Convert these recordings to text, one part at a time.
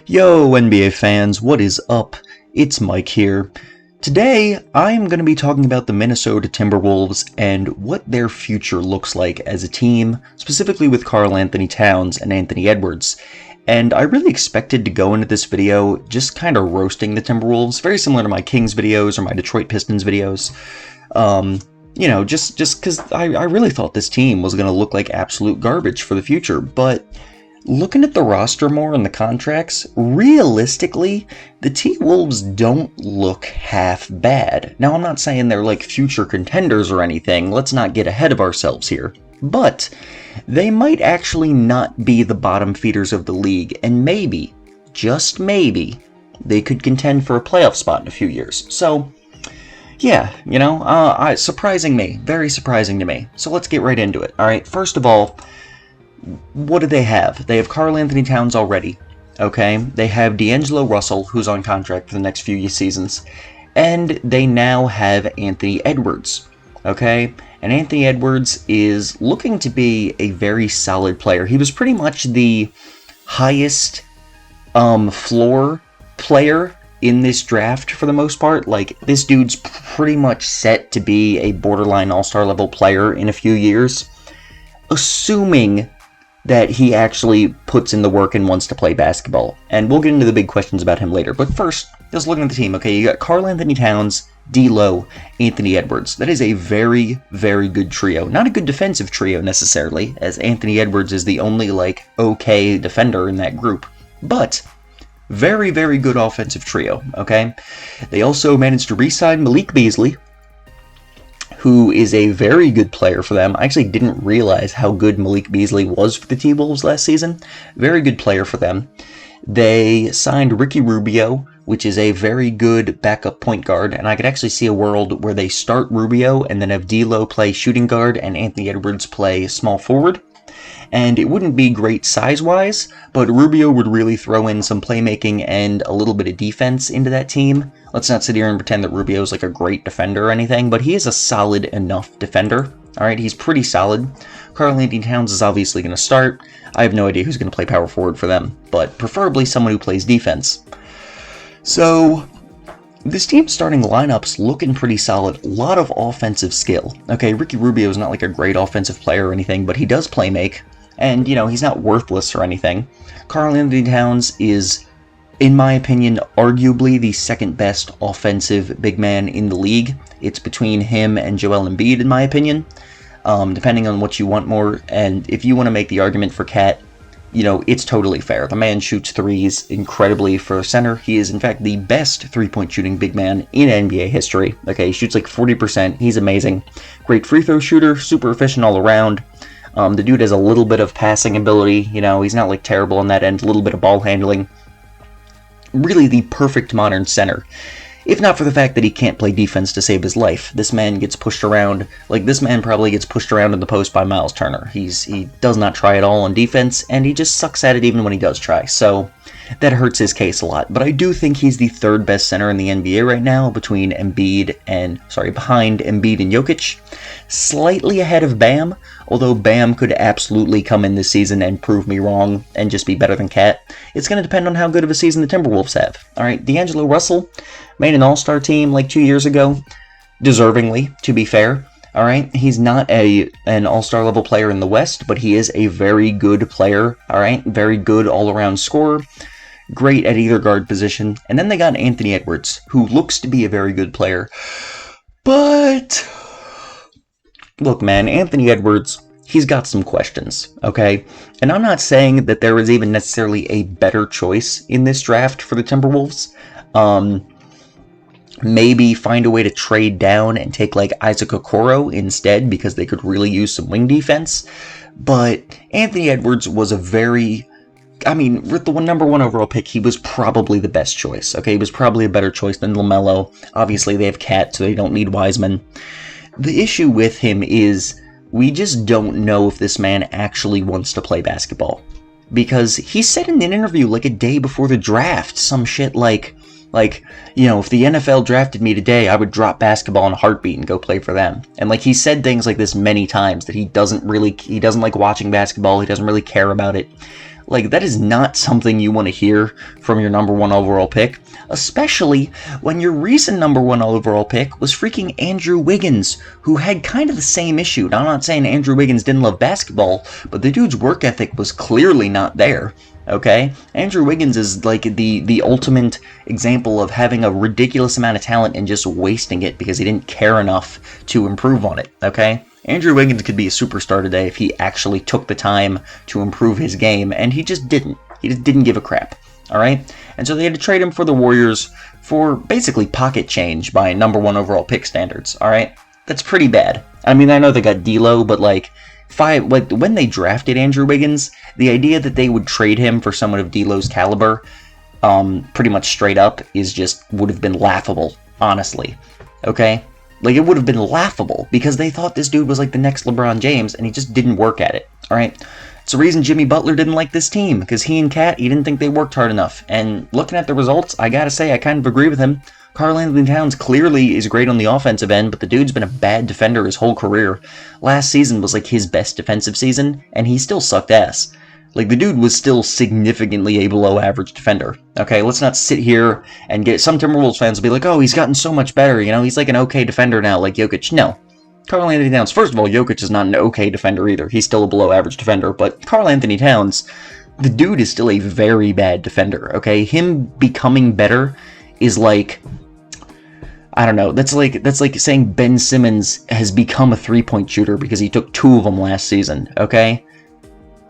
Yo, NBA fans, what is up? It's Mike here. Today, I'm going to be talking about the Minnesota Timberwolves and what their future looks like as a team, specifically with Karl Anthony Towns and Anthony Edwards. And I really expected to go into this video just kind of roasting the Timberwolves, very similar to my Kings videos or my Detroit Pistons videos. Just because I really thought this team was going to look like absolute garbage for the future, but looking at the roster more and the contracts, realistically, the T-Wolves don't look half bad. Now, I'm not saying they're like future contenders or anything, let's not get ahead of ourselves here, but they might actually not be the bottom feeders of the league, and maybe, just maybe, they could contend for a playoff spot in a few years. So, yeah, surprising me, very surprising to me. So let's get right into it. Alright, first of all, what do they have? They have Karl Anthony Towns already, okay? They have D'Angelo Russell, who's on contract for the next few seasons, and they now have Anthony Edwards, okay? And Anthony Edwards is looking to be a very solid player. He was pretty much the highest floor player in this draft for the most part. Like, this dude's pretty much set to be a borderline all-star level player in a few years, assuming that he actually puts in the work and wants to play basketball. And we'll get into the big questions about him later. But first, just looking at the team, okay, you got Karl Anthony Towns, D'Lo, Anthony Edwards. That is a very, very good trio. Not a good defensive trio necessarily, as Anthony Edwards is the only, okay defender in that group. But very, very good offensive trio, okay? They also managed to re-sign Malik Beasley, who is a very good player for them. I actually didn't realize how good Malik Beasley was for the T-Wolves last season. Very good player for them. They signed Ricky Rubio, which is a very good backup point guard, and I could actually see a world where they start Rubio and then have D'Lo play shooting guard and Anthony Edwards play small forward. And it wouldn't be great size-wise, but Rubio would really throw in some playmaking and a little bit of defense into that team. Let's not sit here and pretend that Rubio's like a great defender or anything, but he is a solid enough defender. Alright, he's pretty solid. Karl Anthony Towns is obviously going to start. I have no idea who's going to play power forward for them, but preferably someone who plays defense. So this team's starting lineup's looking pretty solid. A lot of offensive skill. Okay, Ricky Rubio is not like a great offensive player or anything, but he does play make. And, he's not worthless or anything. Karl Anthony Towns is, in my opinion, arguably the second best offensive big man in the league. It's between him and Joel Embiid, in my opinion, depending on what you want more. And if you want to make the argument for Cat, it's totally fair. The man shoots threes incredibly for a center. He is, in fact, the best three-point shooting big man in NBA history. Okay, he shoots like 40%. He's amazing. Great free throw shooter, super efficient all around. The dude has a little bit of passing ability, he's not like terrible on that end, a little bit of ball handling. Really the perfect modern center. If not for the fact that he can't play defense to save his life. This man gets pushed around, this man probably gets pushed around in the post by Miles Turner. He does not try at all on defense, and he just sucks at it even when he does try, so that hurts his case a lot. But I do think he's the third best center in the NBA right now, behind Embiid and Jokic. Slightly ahead of Bam, although Bam could absolutely come in this season and prove me wrong and just be better than Cat. It's going to depend on how good of a season the Timberwolves have. Alright, D'Angelo Russell made an all-star team like 2 years ago, deservingly, to be fair. Alright, he's not an all-star level player in the West, but he is a very good player, alright? Very good all-around scorer, great at either guard position. And then they got Anthony Edwards, who looks to be a very good player. But look, man, Anthony Edwards, he's got some questions, okay? And I'm not saying that there is even necessarily a better choice in this draft for the Timberwolves. Maybe find a way to trade down and take Isaac Okoro instead, because they could really use some wing defense. But Anthony Edwards was with the number one overall pick, he was probably the best choice, okay? He was probably a better choice than LaMelo. Obviously, they have Cat, so they don't need Wiseman. The issue with him is we just don't know if this man actually wants to play basketball. Because he said in an interview a day before the draft, some shit if the NFL drafted me today, I would drop basketball in a heartbeat and go play for them. And he said things like this many times, that he doesn't like watching basketball, he doesn't really care about it. Like, that is not something you want to hear from your number 1 overall pick, especially when your recent number 1 overall pick was freaking Andrew Wiggins, who had kind of the same issue. Now, I'm not saying Andrew Wiggins didn't love basketball, but the dude's work ethic was clearly not there. Okay? Andrew Wiggins is like the ultimate example of having a ridiculous amount of talent and just wasting it because he didn't care enough to improve on it. Okay? Andrew Wiggins could be a superstar today if he actually took the time to improve his game, and he just didn't. He just didn't give a crap. Alright? And so they had to trade him for the Warriors for basically pocket change by number 1 overall pick standards. Alright? That's pretty bad. I mean, I know they got D'Lo, but like, when they drafted Andrew Wiggins, the idea that they would trade him for someone of D'Lo's caliber, pretty much straight up, would have been laughable, honestly. Okay? Like, it would have been laughable, because they thought this dude was like the next LeBron James, and he just didn't work at it. Alright? It's the reason Jimmy Butler didn't like this team, because he and Cat, he didn't think they worked hard enough. And looking at the results, I gotta say, I kind of agree with him. Karl-Anthony Towns clearly is great on the offensive end, but the dude's been a bad defender his whole career. Last season was like his best defensive season, and he still sucked ass. Like, the dude was still significantly a below-average defender. Okay, let's not sit here and get... Some Timberwolves fans will be like, oh, he's gotten so much better, you know, he's like an okay defender now, like Jokic. No. Karl-Anthony Towns, first of all, Jokic is not an okay defender either. He's still a below-average defender, but Karl-Anthony Towns, the dude is still a very bad defender, okay? Him becoming better is like... I don't know, that's like saying Ben Simmons has become a three-point shooter because he took 2 of them last season, okay?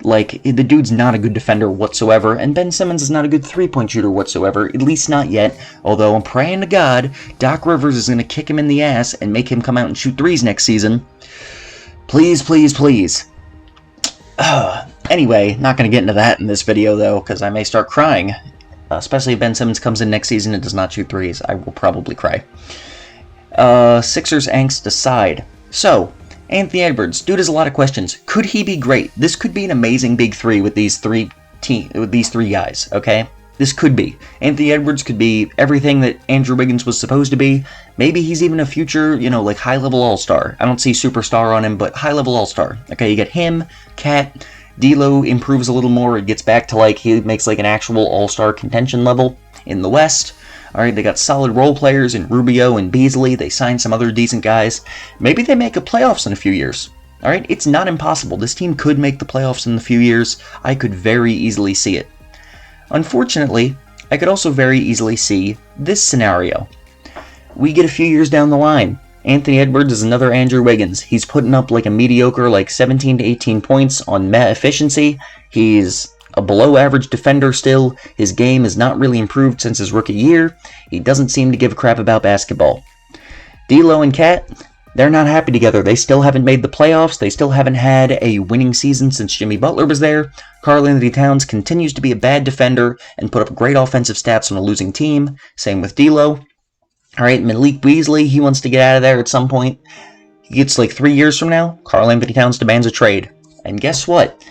Like, the dude's not a good defender whatsoever, and Ben Simmons is not a good three-point shooter whatsoever, at least not yet, although I'm praying to God Doc Rivers is going to kick him in the ass and make him come out and shoot threes next season. Please, please, please. Anyway, not going to get into that in this video, though, because I may start crying. Especially if Ben Simmons comes in next season and does not shoot threes. I will probably cry. Sixers angst aside. So, Anthony Edwards. Dude has a lot of questions. Could he be great? This could be an amazing big three with these three guys, okay? This could be. Anthony Edwards could be everything that Andrew Wiggins was supposed to be. Maybe he's even a future, you know, like high-level all-star. I don't see superstar on him, but high-level all-star. Okay, you get him, Cat... D'Lo improves a little more. It gets back to like he makes like an actual all-star contention level in the West. Alright, they got solid role players in Rubio and Beasley. They signed some other decent guys. Maybe they make a playoffs in a few years. Alright, it's not impossible. This team could make the playoffs in a few years. I could very easily see it. Unfortunately, I could also very easily see this scenario. We get a few years down the line. Anthony Edwards is another Andrew Wiggins. He's putting up like a mediocre like 17 to 18 points on net efficiency. He's a below average defender still. His game has not really improved since his rookie year. He doesn't seem to give a crap about basketball. D'Lo and Cat, they're not happy together. They still haven't made the playoffs. They still haven't had a winning season since Jimmy Butler was there. Karl-Anthony Towns continues to be a bad defender and put up great offensive stats on a losing team. Same with D'Lo. Alright, Malik Beasley, he wants to get out of there at some point. He gets like 3 years from now, Karl-Anthony Towns demands a trade. And guess what?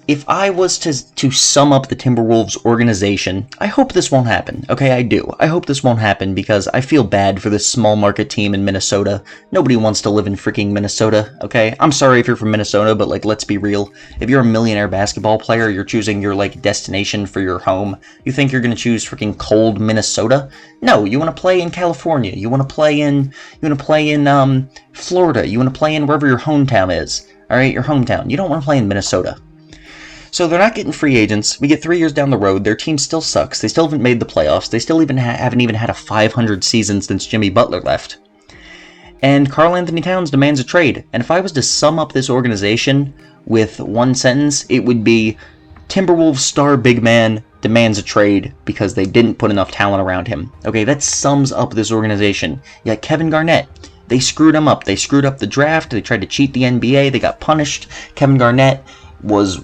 If I was to sum up the Timberwolves organization, I hope this won't happen. Okay, I do. I hope this won't happen because I feel bad for this small market team in Minnesota. Nobody wants to live in freaking Minnesota, okay? I'm sorry if you're from Minnesota, but like, let's be real. If you're a millionaire basketball player, you're choosing your like destination for your home. You think you're gonna choose freaking cold Minnesota? No, you want to play in California. You want to play in Florida. You want to play in wherever your hometown is. Alright, your hometown. You don't want to play in Minnesota. So they're not getting free agents. We get 3 years down the road. Their team still sucks. They still haven't made the playoffs. They still haven't even had a 500 season since Jimmy Butler left. And Karl-Anthony Towns demands a trade. And if I was to sum up this organization with one sentence, it would be Timberwolves star big man demands a trade because they didn't put enough talent around him. Okay, that sums up this organization. You got Kevin Garnett. They screwed him up. They screwed up the draft. They tried to cheat the NBA. They got punished. Kevin Garnett was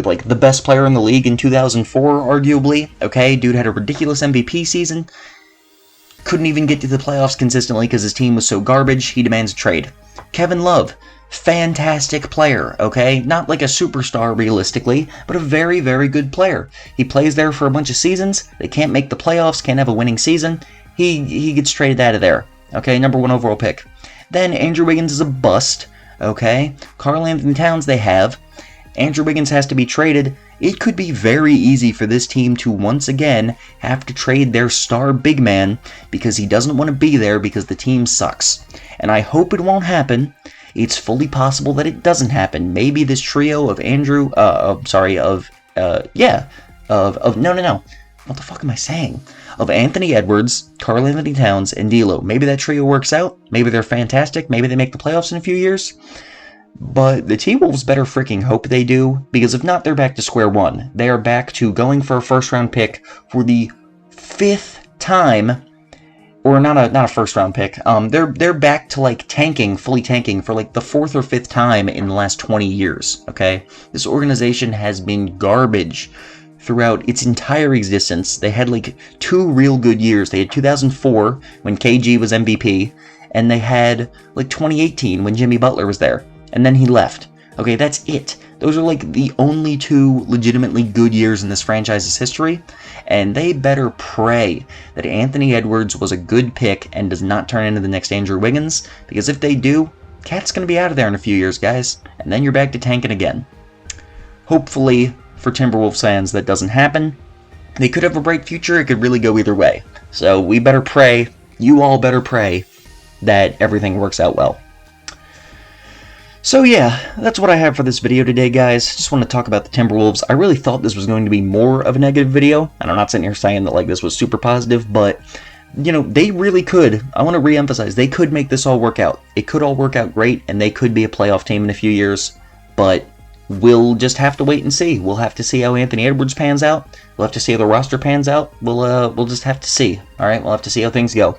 like the best player in the league in 2004, arguably. Okay, dude had a ridiculous MVP season. Couldn't even get to the playoffs consistently because his team was so garbage. He demands a trade. Kevin Love, fantastic player, okay? Not like a superstar realistically, but a very, very good player. He plays there for a bunch of seasons. They can't make the playoffs, can't have a winning season. He gets traded out of there. Okay, number 1 overall pick. Then Andrew Wiggins is a bust. Okay, Karl-Anthony Towns they have. Andrew Wiggins has to be traded. it could be very easy for this team to once again have to trade their star big man because he doesn't want to be there because the team sucks. And I hope it won't happen. It's fully possible that it doesn't happen. Maybe this trio of what the fuck am I saying? Of Anthony Edwards, Karl Anthony Towns, and D'Lo. Maybe that trio works out. Maybe they're fantastic. Maybe they make the playoffs in a few years. But the T-Wolves better freaking hope they do, because if not, they're back to square one. They are back to going for a first-round pick for the 5th time, or not a first-round pick. They're back to like fully tanking for like the 4th or 5th time in the last 20 years. Okay, this organization has been garbage throughout its entire existence. They had like 2 real good years. They had 2004 when KG was MVP, and they had like 2018 when Jimmy Butler was there. And then he left. Okay, that's it. Those are like the only 2 legitimately good years in this franchise's history, and they better pray that Anthony Edwards was a good pick and does not turn into the next Andrew Wiggins, because if they do, Cat's going to be out of there in a few years, guys, and then you're back to tanking again. Hopefully, for Timberwolves fans, that doesn't happen. They could have a bright future. It could really go either way. So we better pray, you all better pray, that everything works out well. So yeah, that's what I have for this video today, guys. Just want to talk about the Timberwolves. I really thought this was going to be more of a negative video, and I'm not sitting here saying that like this was super positive, but you know, they really could. I want to re-emphasize, they could make this all work out. It could all work out great, and they could be a playoff team in a few years, but we'll just have to wait and see. We'll have to see how Anthony Edwards pans out. We'll have to see how the roster pans out. We'll just have to see. Alright, we'll have to see how things go.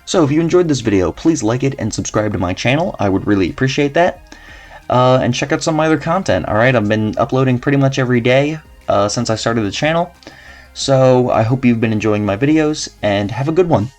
So if you enjoyed this video, please like it and subscribe to my channel. I would really appreciate that. And check out some of my other content. Alright, I've been uploading pretty much every day since I started the channel. So I hope you've been enjoying my videos, and have a good one.